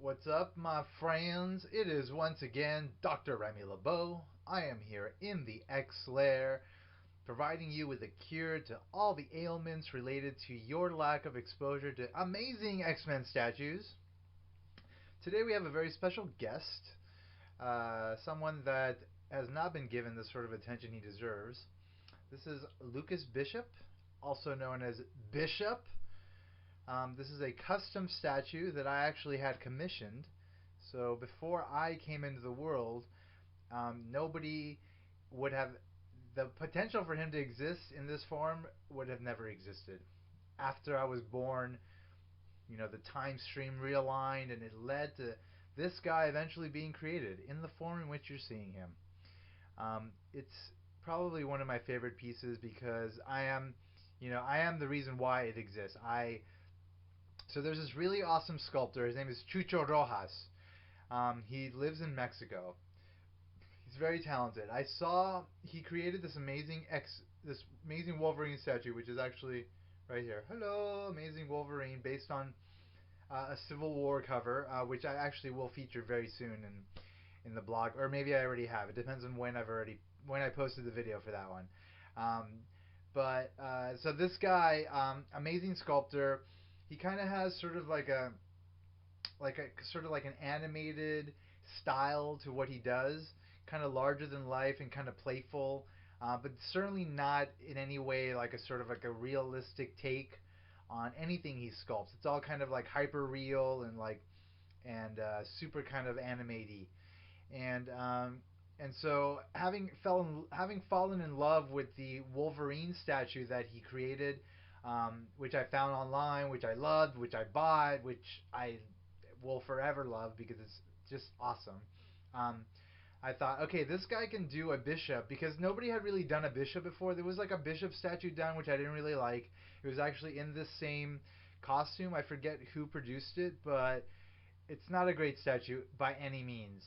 What's up, my friends? It is once again Dr. Remy LeBeau. I am here in the X Lair, providing you with a cure to all the ailments related to your lack of exposure to amazing X-Men statues. Today we have a very special guest, someone that has not been given the sort of attention he deserves. This is Lucas Bishop, also known as Bishop. This is a custom statue that I actually had commissioned. So before I came into the world, nobody would have the potential for him to exist in this form would have never existed. After I was born, the time stream realigned and it led to this guy eventually being created in the form in which you're seeing him. It's probably one of my favorite pieces because I am the reason why it exists. So there's this really awesome sculptor. His name is Chucho Rojas. He lives in Mexico. He's very talented. I saw he created this amazing Wolverine statue, which is actually right here. Hello, amazing Wolverine, based on a Civil War cover, which I actually will feature very soon in the blog, or maybe I already have. It depends on when I posted the video for that one. Um, so this guy, amazing sculptor, he kind of has sort of like an animated style to what he does, kind of larger than life and kind of playful, but certainly not in any way like a sort of like a realistic take on anything he sculpts. It's all kind of like hyper real and super kind of animaty. And so having fallen in love with the Wolverine statue that he created, which I found online, which I loved, which I bought, which I will forever love because it's just awesome. Um, I thought, okay, this guy can do a bishop because nobody had really done a bishop before. There was like a bishop statue done, which I didn't really like. It was actually in this same costume. I forget who produced it, but it's not a great statue by any means.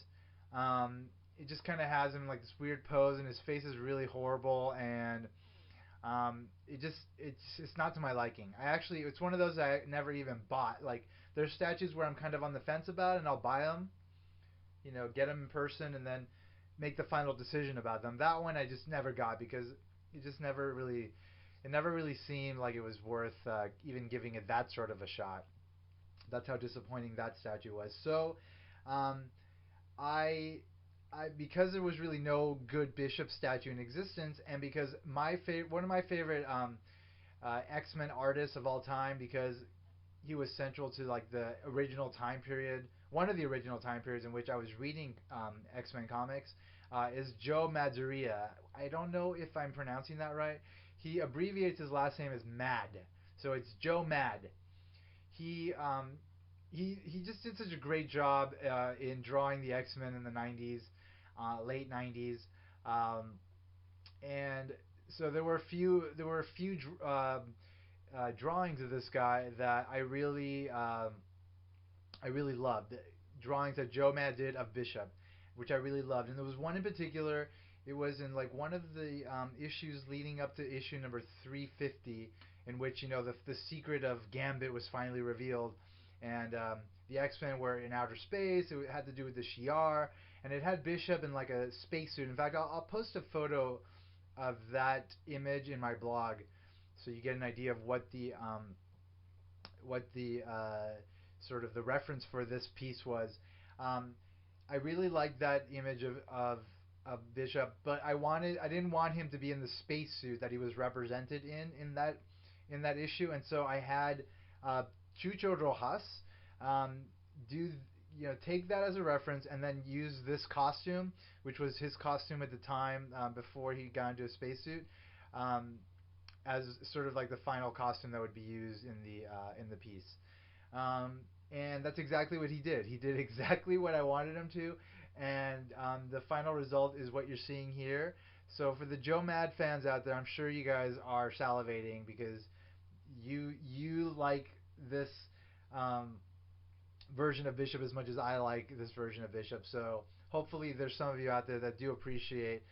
Um, it just kind of has him in like this weird pose, and his face is really horrible, and it's not to my liking. It's one of those I never even bought. Like there's statues where I'm kind of on the fence about, and I'll buy them, get them in person, and then make the final decision about them. That one I just never got because it never really seemed like it was worth even giving it that sort of a shot. That's how disappointing that statue was. So, um, I, because there was really no good bishop statue in existence, and because one of my favorite X-Men artists of all time, because he was central to like the original time period, one of the original time periods in which I was reading X-Men comics, is Joe Madureira. I don't know if I'm pronouncing that right. He abbreviates his last name as Mad, so it's Joe Mad. He um, he just did such a great job in drawing the X Men in the '90s, late '90s, um, and so there were a few drawings of this guy that I really loved. Drawings that Joe Mad did of Bishop, which I really loved, and there was one in particular. It was in like one of the issues leading up to issue number 350, in which the secret of Gambit was finally revealed, and the X Men were in outer space. It had to do with the Shi'ar, and it had Bishop in like a spacesuit. In fact, I'll post a photo of that image in my blog, so you get an idea of what the sort of the reference for this piece was. Um, I really liked that image of Bishop, but I didn't want him to be in the spacesuit that he was represented in that issue, and so I had uh, Chucho Rojas um, do take that as a reference and then use this costume, which was his costume at the time before he got into a spacesuit, um, as sort of like the final costume that would be used in the piece. Um, and that's exactly what he did. He did exactly what I wanted him to, and the final result is what you're seeing here. So for the Joe Mad fans out there, I'm sure you guys are salivating because you like this um, version of Bishop as much as I like this version of Bishop. So hopefully there's some of you out there that do appreciate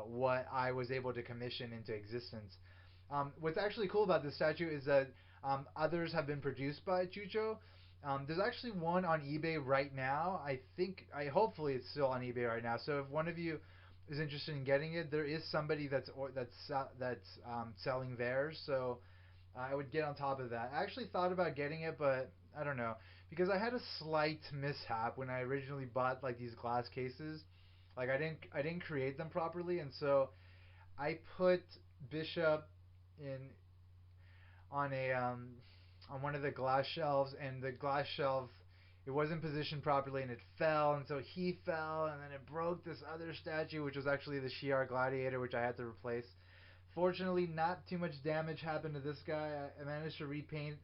what I was able to commission into existence. What's actually cool about this statue is that others have been produced by Chucho, There's actually one on eBay right now. Hopefully it's still on eBay right now. So if one of you is interested in getting it, there is somebody that's selling theirs. So I would get on top of that. I actually thought about getting it, but I don't know because I had a slight mishap when I originally bought like these glass cases. Like I didn't create them properly, and so I put Bishop in on a on one of the glass shelves, and the glass shelf, it wasn't positioned properly, and it fell, and so he fell, and then it broke this other statue, which was actually the Shi'ar Gladiator, which I had to replace. Fortunately, not too much damage happened to this guy. I managed to repaint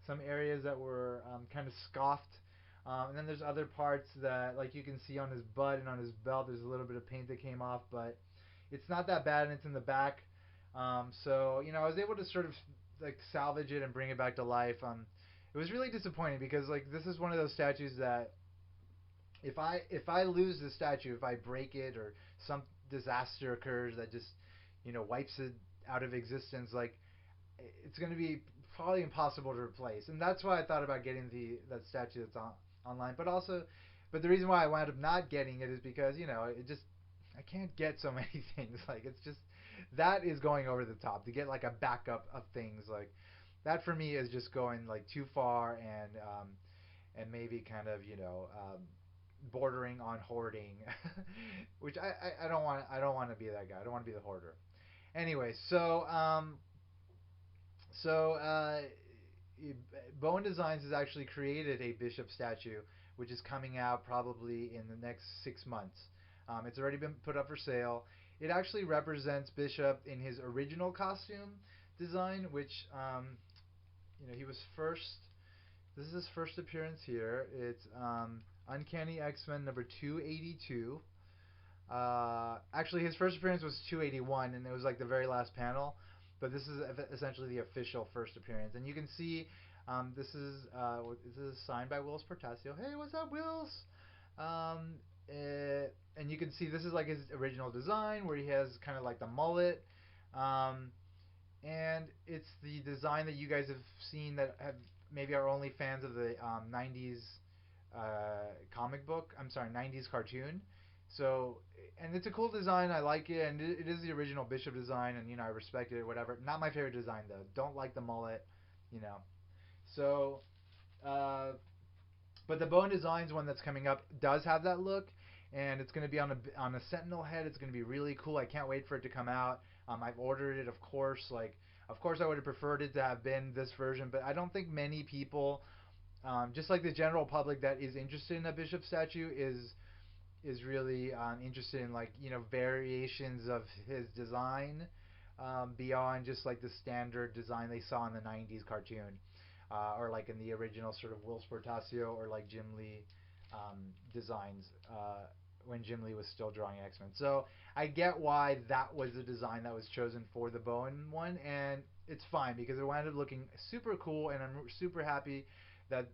some areas that were kind of scoffed. And then there's other parts that, like you can see on his butt and on his belt, there's a little bit of paint that came off, but it's not that bad, and it's in the back. So I was able to sort of like salvage it and bring it back to life. It was really disappointing because like this is one of those statues that if I lose the statue, if I break it or some disaster occurs that just wipes it out of existence, like it's going to be probably impossible to replace. And that's why I thought about getting the that statue that's online. But the reason why I wound up not getting it is because it just I can't get so many things. Like it's just that is going over the top to get like a backup of things like that for me is just going like too far and maybe kind of bordering on hoarding, which I don't want. I don't want to be that guy. I don't want to be the hoarder. Anyway, so Bone Designs has actually created a Bishop statue, which is coming out probably in the next 6 months. It's already been put up for sale. It actually represents Bishop in his original costume design, which he was first. This is his first appearance here. It's Uncanny X-Men number 282. Actually, his first appearance was 281, and it was like the very last panel. But this is essentially the official first appearance, and you can see this is signed by Wills Portasio. Hey, what's up, Wills? Um, and you can see this is like his original design, where he has kind of like the mullet, um, and it's the design that you guys have seen that have maybe are only fans of the '90s comic book. I'm sorry, '90s cartoon. So, and it's a cool design. I like it, and it is the original Bishop design, and I respect it. Whatever. Not my favorite design though. Don't like the mullet. You know. So, uh, but the Bone Designs one that's coming up does have that look, and it's going to be on a Sentinel head. It's going to be really cool. I can't wait for it to come out. I've ordered it, of course. Of course, I would have preferred it to have been this version, but I don't think many people, just like the general public that is interested in a Bishop statue, is really interested in like variations of his design beyond just like the standard design they saw in the '90s cartoon or like in the original sort of Will Sportasio or like Jim Lee designs when Jim Lee was still drawing X-Men. So I get why that was the design that was chosen for the Bowen one, and it's fine because it wound up looking super cool, and I'm super happy that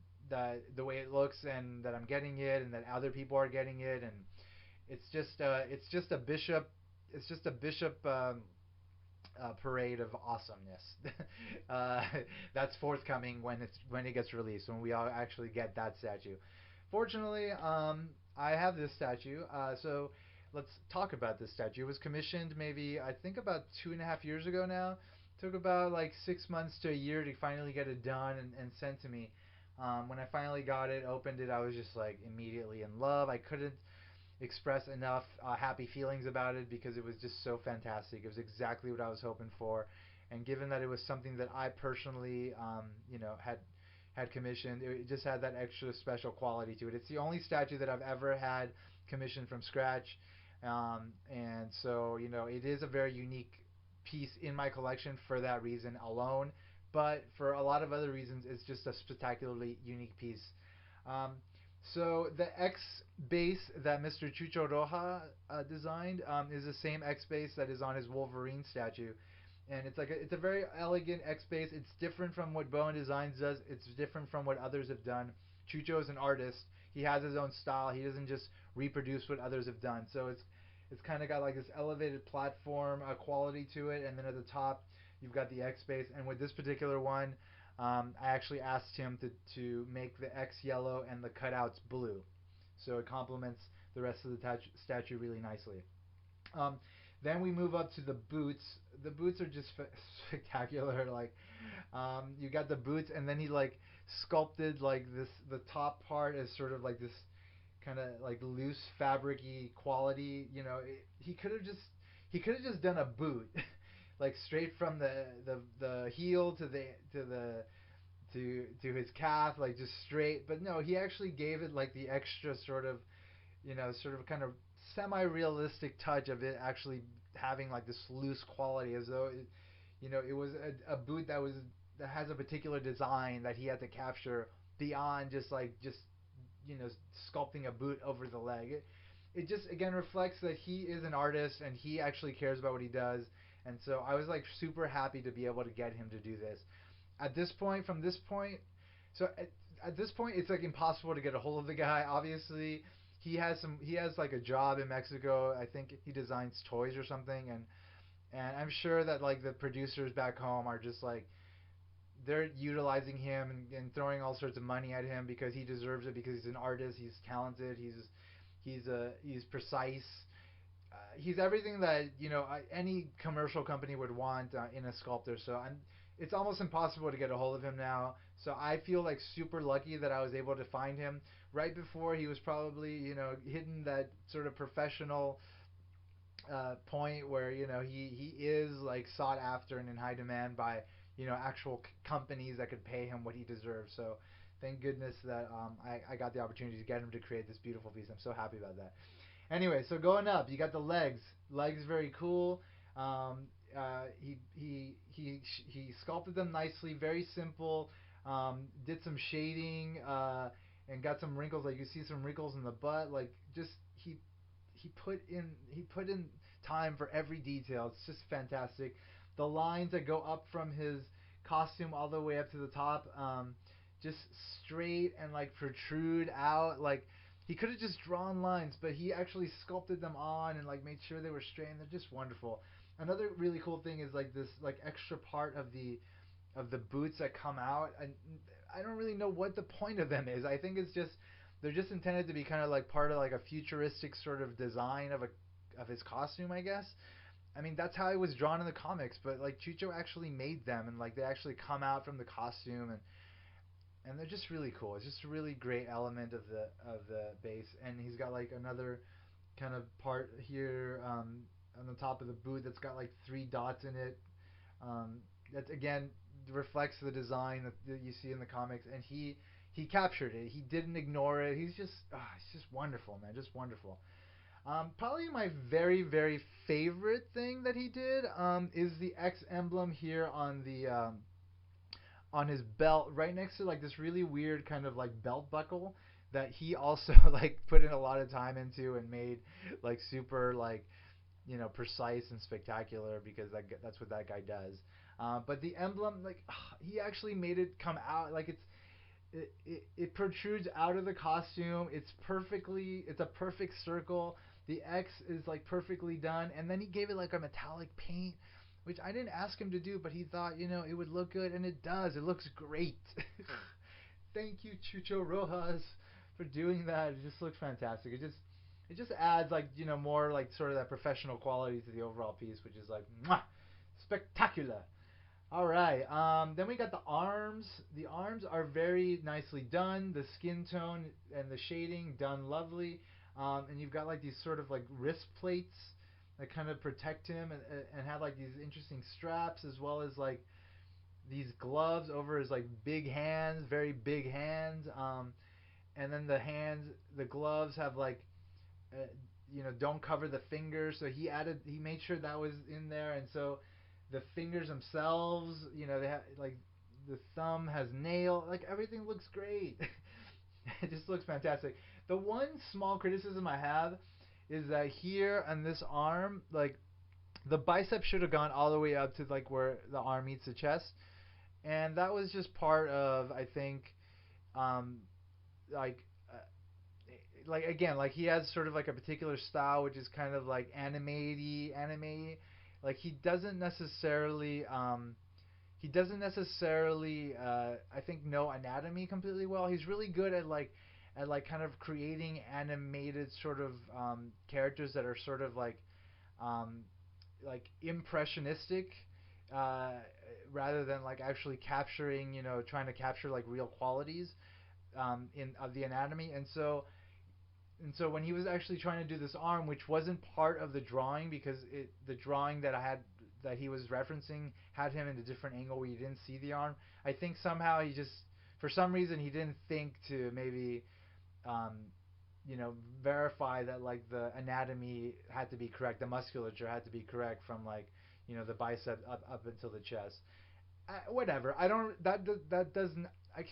the way it looks and that I'm getting it and that other people are getting it, and it's just a bishop parade of awesomeness uh, that's forthcoming when it gets released, when we all actually get that statue. Fortunately, I have this statue, so let's talk about this statue. It was commissioned maybe I think about 2.5 years ago now. Took about like 6 months to a year to finally get it done and sent to me. When I finally got it, opened it, I was just like immediately in love. I couldn't express enough happy feelings about it because it was just so fantastic. It was exactly what I was hoping for, and given that it was something that I personally, had commissioned, it just had that extra special quality to it. It's the only statue that I've ever had commissioned from scratch, and so it is a very unique piece in my collection for that reason alone. But for a lot of other reasons, it's just a spectacularly unique piece. Um, so the X base that Mr. Chucho Rojas designed is the same X base that is on his Wolverine statue, and it's a very elegant X base. It's different from what Bowen Designs does. It's different from what others have done. Chucho is an artist. He has his own style. He doesn't just reproduce what others have done. So it's kind of got like this elevated platform quality to it, and then at the top you've got the X base. And with this particular one, I actually asked him to make the X yellow and the cutouts blue, so it complements the rest of the statue really nicely. Um, then we move up to the boots. The boots are just spectacular. Like, you got the boots, and then he like sculpted like this. The top part is sort of like this kind of like loose fabricy quality. He could have just done a boot, like straight from the heel to his calf, like just straight. But no, he actually gave it like the extra sort of sort of kind of semi-realistic touch of it actually having like this loose quality, as though it was a boot that has a particular design that he had to capture beyond just sculpting a boot over the leg. It just again reflects that he is an artist and he actually cares about what he does. And so I was like super happy to be able to get him to do this. At this point, from this point, so at this point, it's like impossible to get a hold of the guy. Obviously, he has like a job in Mexico. I think he designs toys or something, and I'm sure that like the producers back home are just like they're utilizing him and throwing all sorts of money at him because he deserves it, because he's an artist, he's talented, he's precise. He's everything that any commercial company would want in a sculptor. So it's almost impossible to get a hold of him now. So I feel like super lucky that I was able to find him right before he was probably hitting that sort of professional point where he is like sought after and in high demand by actual companies that could pay him what he deserves. So thank goodness that I got the opportunity to get him to create this beautiful piece. I'm so happy about that. Anyway, so going up, you got the legs. Legs very cool. He sculpted them nicely, very simple. Did some shading and got some wrinkles. Like you see some wrinkles in the butt. Like just he put in time for every detail. It's just fantastic. The lines that go up from his costume all the way up to the top, just straight and like protrude out. Like he could have just drawn lines, but he actually sculpted them on and like made sure they were straight. And they're just wonderful. Another really cool thing is like this like extra part of the boots that come out, and I don't really know what the point of them is. I think it's just they're just intended to be kind of like part of like a futuristic sort of design of his costume, I guess. I mean, that's how it was drawn in the comics, but like Chucho actually made them, and like they actually come out from the costume, and they're just really cool. It's just a really great element of the base, and he's got like another kind of part here on the top of the boot that's got like three dots in it. That again reflects the design that you see in the comics, and he captured it. He didn't ignore it. He's just wonderful, man, just wonderful. Probably my very very favorite thing that he did is the X emblem here on his belt, right next to like this really weird kind of like belt buckle that he also like put in a lot of time into and made like super like precise and spectacular, because that's what that guy does. But the emblem, like he actually made it come out like it protrudes out of the costume. It's a perfect circle. The X is like perfectly done, and then he gave it like a metallic paint, which I didn't ask him to do, but he thought it would look good, and it does. It looks great. Thank you, Chucho Rojas, for doing that. It just looks fantastic. It just adds like more like sort of that professional quality to the overall piece, which is like mwah, spectacular. All right. Then we got the arms. The arms are very nicely done. The skin tone and the shading done lovely. And you've got like these sort of like wrist plates that kind of protect him, and have like these interesting straps, as well as like these gloves over his like big hands, very big hands. And then the gloves have like uh, don't cover the fingers, so he made sure that was in there. And so the fingers themselves, they have like the thumb has nail, like everything looks great. It just looks fantastic. The one small criticism I have is that here on this arm, like the bicep should have gone all the way up to like where the arm meets the chest, and that was just part of, I think, um, like like again, like he has sort of like a particular style which is kind of like anime. Like he doesn't necessarily he doesn't necessarily I think know anatomy completely well. He's really good at like kind of creating animated sort of characters that are sort of um, like impressionistic uh, rather than like actually capturing, you know, trying to capture like real qualities in of the anatomy. And so when he was actually trying to do this arm, which wasn't part of the drawing because the drawing that I had that he was referencing had him in a different angle where you didn't see the arm. I think somehow he just, for some reason, he didn't think to maybe, um, you know, verify that like the anatomy had to be correct, the musculature had to be correct from like, you know, the bicep up until the chest. Whatever. I don't. That doesn't. I,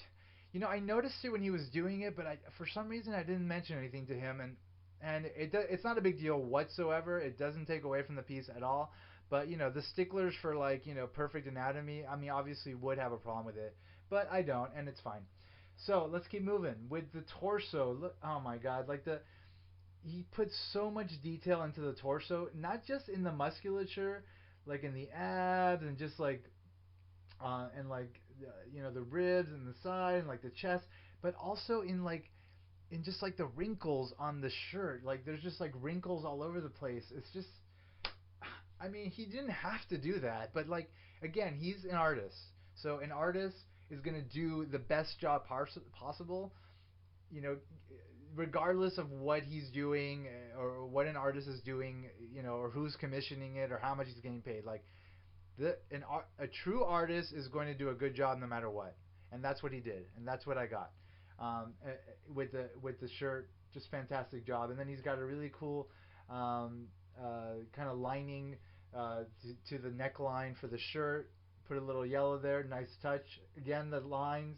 you know, I noticed it when he was doing it, but for some reason I didn't mention anything to him, and it's not a big deal whatsoever. It doesn't take away from the piece at all. But you know, the sticklers for like, you know, perfect anatomy, I mean, obviously would have a problem with it, but I don't, and it's fine. So let's keep moving with the torso. Look, oh my God, like the he puts so much detail into the torso, not just in the musculature, like in the abs and just like and like you know, the ribs and the side and like the chest, but also in like in just like the wrinkles on the shirt. Like there's just like wrinkles all over the place. It's just, I mean, he didn't have to do that, but like again, he's an artist, so an artist is gonna do the best job possible. You know, regardless of what he's doing or what an artist is doing, you know, or who's commissioning it or how much he's getting paid. Like a true artist is going to do a good job no matter what, and that's what he did, and that's what I got with the shirt. Just fantastic job, and then he's got a really cool kind of lining to the neckline for the shirt. Put a little yellow there, nice touch. Again, the lines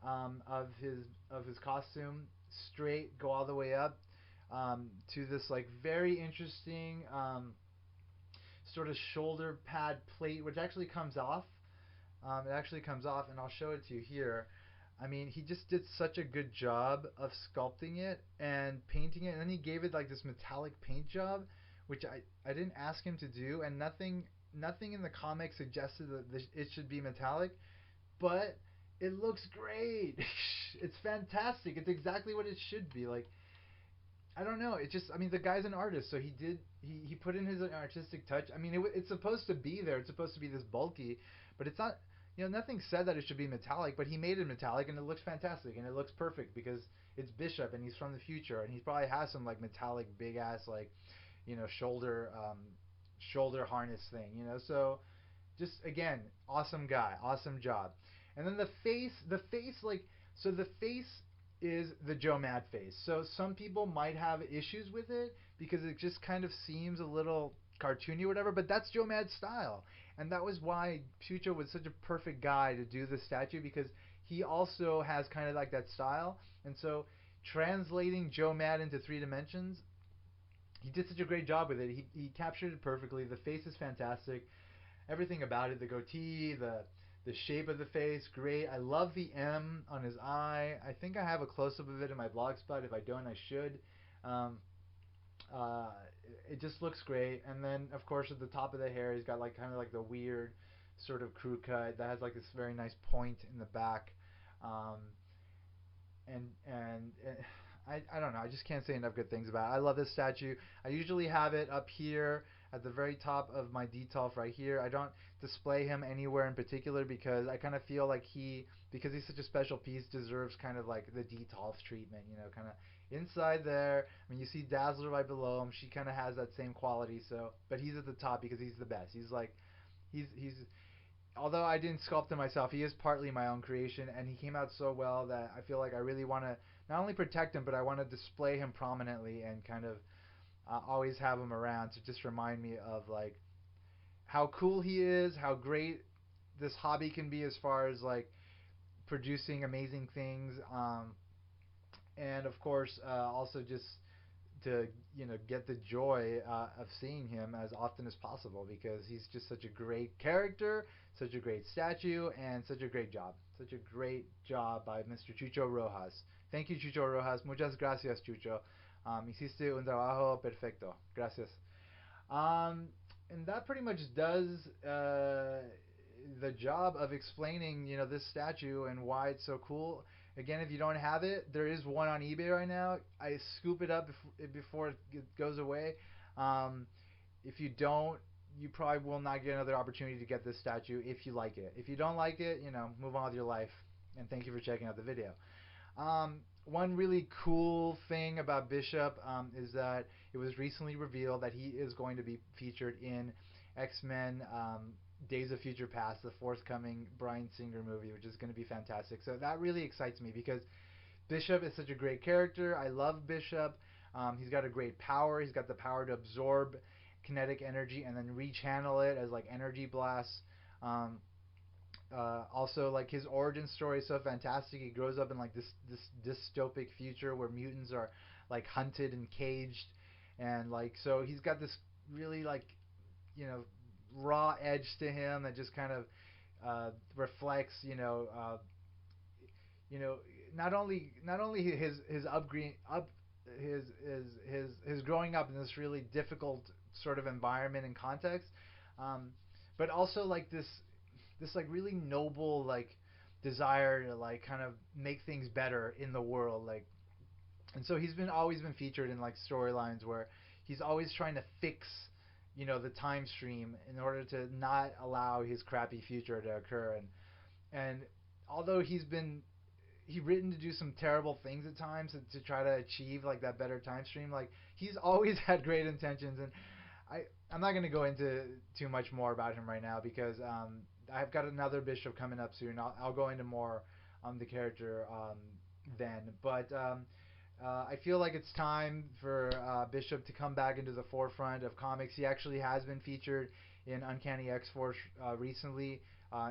of his costume straight go all the way up to this like very interesting sort of shoulder pad plate, which actually comes off. It actually comes off, and I'll show it to you here. I mean, he just did such a good job of sculpting it and painting it, and then he gave it like this metallic paint job, which I didn't ask him to do, and nothing in the comic suggested that it should be metallic, but it looks great. It's fantastic. It's exactly what it should be. Like, I don't know. It just, I mean, the guy's an artist, so he put in his artistic touch. I mean, it's supposed to be there. It's supposed to be this bulky, but it's not. You know, nothing said that it should be metallic, but he made it metallic, and it looks fantastic, and it looks perfect because it's Bishop, and he's from the future, and he probably has some like metallic, big ass like, you know, shoulder harness thing. You know, so just again, awesome guy, awesome job. And then the face like, so the face is the Joe Mad face. So some people might have issues with it because it just kind of seems a little cartoony or whatever, but that's Joe Mad's style. And that was why Chucho was such a perfect guy to do the statue, because he also has kind of like that style. And so translating Joe Mad into 3 dimensions, he did such a great job with it. He captured it perfectly. The face is fantastic, everything about it, the goatee, the shape of the face, great. I love the M on his eye. I think I have a close up of it in my blog spot. If I don't, I should. Um, uh, it just looks great. And then, of course, at the top of the hair, he's got like kind of like the weird sort of crew cut that has like this very nice point in the back. Um, and I don't know. I just can't say enough good things about it. I love this statue. I usually have it up here at the very top of my detolf right here. I don't display him anywhere in particular because I kind of feel like because he's such a special piece, deserves kind of like the detolf treatment. You know, kind of inside there. I mean, you see Dazzler right below him. She kind of has that same quality. So, but he's at the top because he's the best. He's like, he's although I didn't sculpt him myself, he is partly my own creation, and he came out so well that I feel like I really want to not only protect him, but I want to display him prominently and kind of always have him around to just remind me of like how cool he is, how great this hobby can be as far as like producing amazing things, and of course also just to, you know, get the joy of seeing him as often as possible because he's just such a great character, such a great statue, and such a great job. Such a great job by Mr. Chucho Rojas. Thank you, Chucho Rojas. Muchas gracias, Chucho. Hiciste un trabajo perfecto. Gracias. And that pretty much does the job of explaining, this statue and why it's so cool. Again, if you don't have it, there is one on eBay right now. I scoop it up before it goes away. Um, if you don't, you probably will not get another opportunity to get this statue if you like it. If you don't like it, move on with your life. And thank you for checking out the video. One really cool thing about Bishop is that it was recently revealed that he is going to be featured in X-Men Days of Future Past, the forthcoming Bryan Singer movie, which is going to be fantastic. So that really excites me because Bishop is such a great character. I love Bishop. He's got a great power. He's got the power to absorb kinetic energy and then rechannel it as like energy blasts. Um, Also, like his origin story is so fantastic. He grows up in like this dystopic future where mutants are like hunted and caged, and like so he's got this really like you know raw edge to him that just kind of reflects you know not only his upgrade up his growing up in this really difficult sort of environment and context, um, but also like this like really noble like desire to like kind of make things better in the world, like. And so he's been always been featured in like storylines where he's always trying to fix the time stream in order to not allow his crappy future to occur. And although he written to do some terrible things at times to try to achieve like that better time stream, like he's always had great intentions. And I'm not going to go into too much more about him right now because I've got another Bishop coming up soon. I'll go into more on the character then. But I feel like it's time for Bishop to come back into the forefront of comics. He actually has been featured in Uncanny X-Force recently,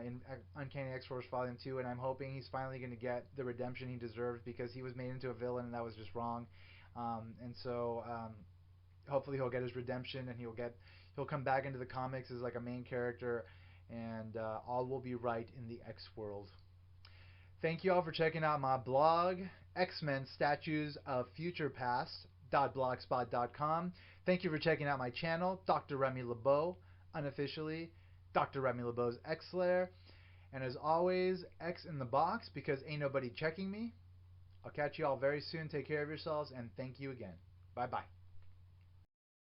in Uncanny X-Force Volume 2, and I'm hoping he's finally going to get the redemption he deserves because he was made into a villain and that was just wrong. And so hopefully he'll get his redemption and he'll come back into the comics as like a main character, and all will be right in the X world. Thank you all for checking out my blog, X-Men Statues of Future Past .blogspot.com. Thank you for checking out my channel, Dr. Remy LeBeau, unofficially Dr. Remy LeBeau's X-Lair. And as always, X in the box because ain't nobody checking me. I'll catch you all very soon. Take care of yourselves and thank you again. Bye bye.